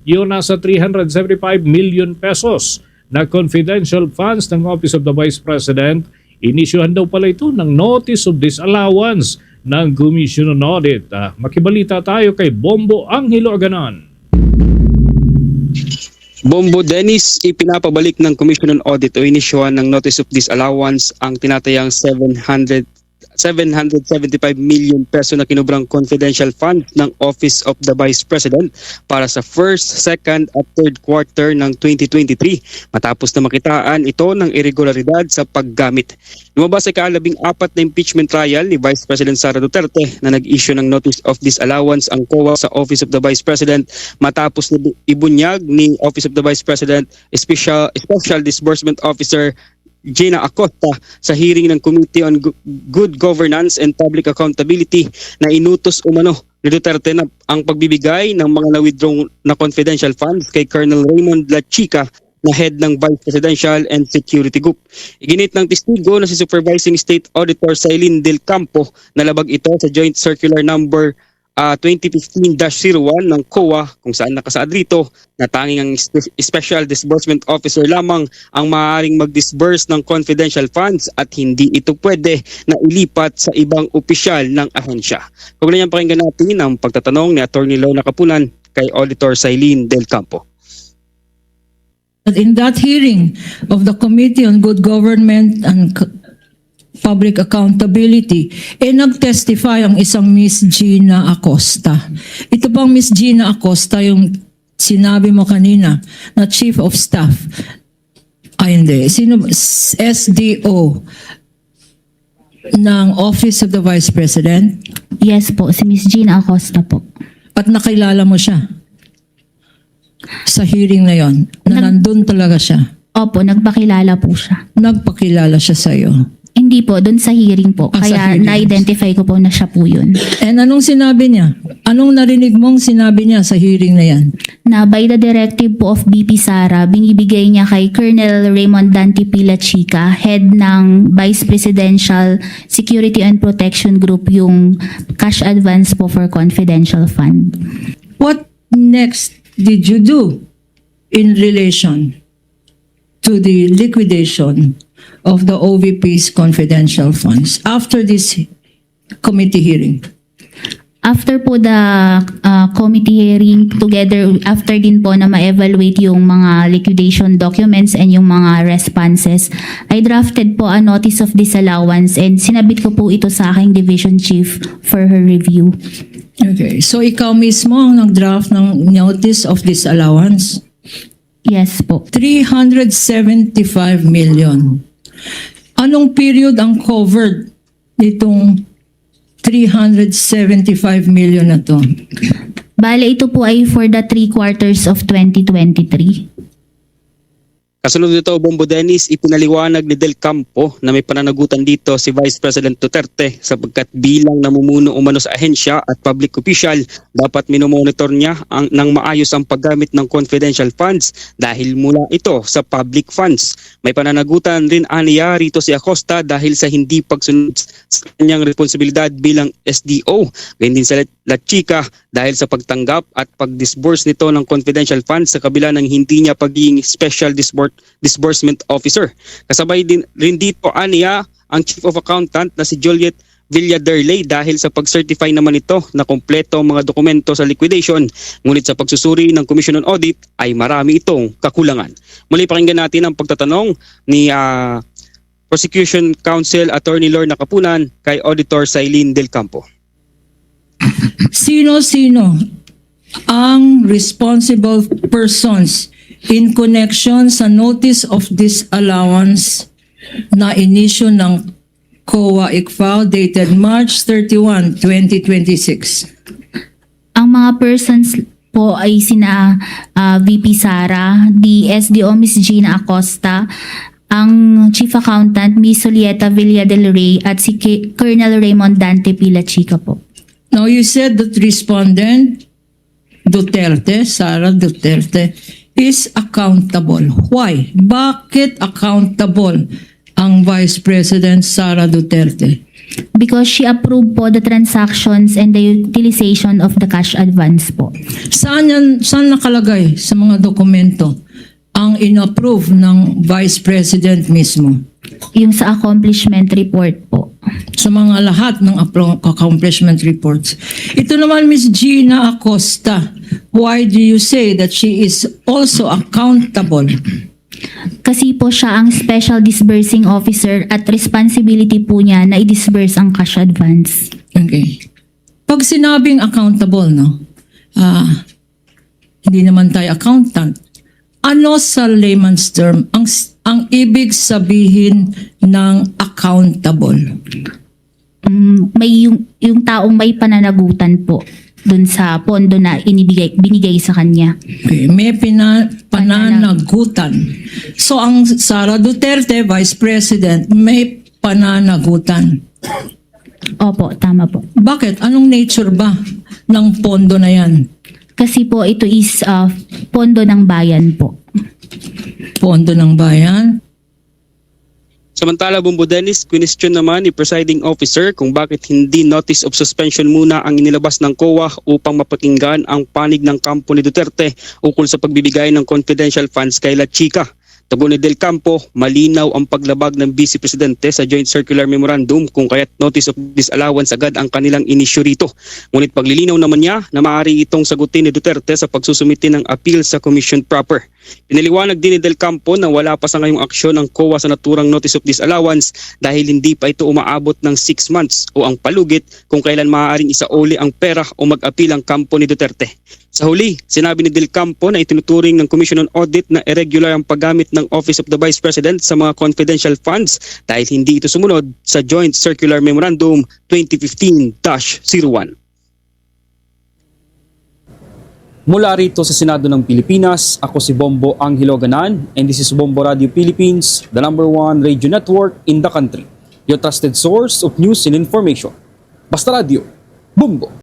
yung nasa 375 million pesos na confidential funds ng Office of the Vice President. Inisyuhan daw pala ito ng Notice of Disallowance ng Commission on Audit. Makibalita tayo kay Bombo Angelo Aganon. Bombo Dennis, ipinapabalik ng Commission on Audit o inisyuhan ng Notice of Disallowance ang tinatayang 775 million peso na kinubrang confidential fund ng Office of the Vice President para sa first, second at third quarter ng 2023 matapos na makitaan ito ng irregularidad sa paggamit. Lumabas sa ika-14 na impeachment trial ni Vice President Sara Duterte na nag-issue ng Notice of Disallowance ang COA sa Office of the Vice President matapos na ibunyag ni Office of the Vice President Special Disbursement Officer Gina Acosta sa hearing ng Committee on Good Governance and Public Accountability na inutos umano ni Duterte na ang pagbibigay ng mga na-withdraw na confidential funds kay Colonel Raymond Lachica na head ng Vice Presidential and Security Group. Iginit ng testigo na si Supervising State Auditor Sailin Del Campo na labag ito sa Joint Circular Number 2015-01 ng COA kung saan nakasaad rito na tanging ang Special Disbursement Officer lamang ang maaaring mag-disburse ng confidential funds at hindi ito pwede na ilipat sa ibang opisyal ng ahensya. Kaugnay niyan, pakinggan natin ang pagtatanong ni Attorney Lorna Kapunan kay Auditor Sailin Del Campo. In that hearing of the Committee on Good Government and Public Accountability, nag-testify ang isang Miss Gina Acosta. Ito bang Miss Gina Acosta yung sinabi mo kanina na Chief of Staff? Ay hindi. Sino? SDO ng Office of the Vice President? Yes po, si Miss Gina Acosta po. At nakilala mo siya sa hearing na yon na nandun talaga siya? Opo, nagpakilala po siya. Nagpakilala siya sa iyo? Hindi po, doon sa hearing po. Sa Kaya hearing. na-identify ko po na siya po yun. And anong sinabi niya? Anong narinig mong sinabi niya sa hearing na yan? Na by the directive po of BP Sara, binibigay niya kay Colonel Raymond Dante Pilachica, head ng Vice Presidential Security and Protection Group, yung cash advance po for confidential fund. What next did you do in relation to the liquidation of the OVP's confidential funds after this committee hearing? After po the committee hearing, together, after din po na ma-evaluate yung mga liquidation documents and yung mga responses, I drafted po a notice of disallowance and sinabit ko po ito sa aking division chief for her review. Okay, so ikaw mismo ang nag-draft ng notice of disallowance? Yes po. 375 million. Anong period ang covered nitong 375 million na to? Bale, ito po ay for the 3 quarters of 2023. Kasunod nito, Bombo Dennis, ipinaliwanag ni Del Campo na may pananagutan dito si Vice President Duterte sapagkat bilang namumuno umano sa ahensya at public official, dapat minomonitor niya ng maayos ang paggamit ng confidential funds dahil mula ito sa public funds. May pananagutan rin aniya rito si Acosta dahil sa hindi pagsunod sa kanyang responsibilidad bilang SDO. Ganyan din sa Lachica dahil sa pagtanggap at pag-disburse nito ng confidential funds sa kabila ng hindi niya pagiging Special Disbursement Officer. Kasabay din rin dito aniya ang Chief of Accountant na si Juliet Villaderley dahil sa pag-certify naman ito na kompleto ang mga dokumento sa liquidation. Ngunit sa pagsusuri ng Commission on Audit ay marami itong kakulangan. Muli pakinggan natin ang pagtatanong ni Prosecution Counsel Attorney Lorna Kapunan kay Auditor Sailin Del Campo. Sino-sino ang responsible persons in connection sa notice of disallowance na inisyu ng COA ICFAO dated March 31, 2026? Ang mga persons po ay sina VP Sara, the SDO Miss Gina Acosta, ang Chief Accountant Miss Julieta Villa del Rey at si Colonel Raymond Dante Pilachica po. Now you said that respondent Duterte, Sara Duterte, is accountable. Why? Bakit accountable ang Vice President Sara Duterte? Because she approved po the transactions and the utilization of the cash advance po. Saan nakalagay sa mga dokumento ang inapprove ng Vice President mismo? Yung sa accomplishment report po. Sa mga lahat ng accomplishment reports. Ito naman, Ms. Gina Acosta, why do you say that she is also accountable? Kasi po siya ang special disbursing officer at responsibility po niya na i-disburse ang cash advance. Okay. Pag sinabing accountable, no? Hindi naman tayo accountant. Ano sa layman's term ang ibig sabihin ng accountable? May yung taong may pananagutan po dun sa pondo na binigay sa kanya. Okay, may pananagutan. So ang Sara Duterte, Vice President, may pananagutan. Opo, tama po. Bakit? Anong nature ba ng pondo na yan? Kasi po ito is pondo ng bayan po. Pondo ng bayan? Samantala, Bumbo Dennis, question naman ni Presiding Officer kung bakit hindi notice of suspension muna ang inilabas ng COA upang mapakinggan ang panig ng kampo ni Duterte ukol sa pagbibigay ng confidential funds kay La Chica. Tugon ni Del Campo, malinaw ang paglabag ng Vice Presidente sa Joint Circular Memorandum kung kaya't notice of disallowance agad ang kanilang inisyu rito. Ngunit paglilinaw naman niya na maaari itong sagutin ni Duterte sa pagsusumiti ng appeal sa Commission proper. Pinaliwanag din ni Del Campo na wala pa sa ngayong aksyon ang COA sa naturang notice of disallowance dahil hindi pa ito umaabot ng 6 months o ang palugit kung kailan maaaring isauli ang pera o mag-appeal ang kampo ni Duterte. Sa huli, sinabi ni Del Campo na itinuturing ng Commission on Audit na irregular ang paggamit ng Office of the Vice President sa mga confidential funds dahil hindi ito sumunod sa Joint Circular Memorandum 2015-01. Mula rito sa Senado ng Pilipinas, ako si Bombo Angelo Ganan and this is Bombo Radio Philippines, the #1 radio network in the country. Your trusted source of news and information. Basta Radio, Bombo!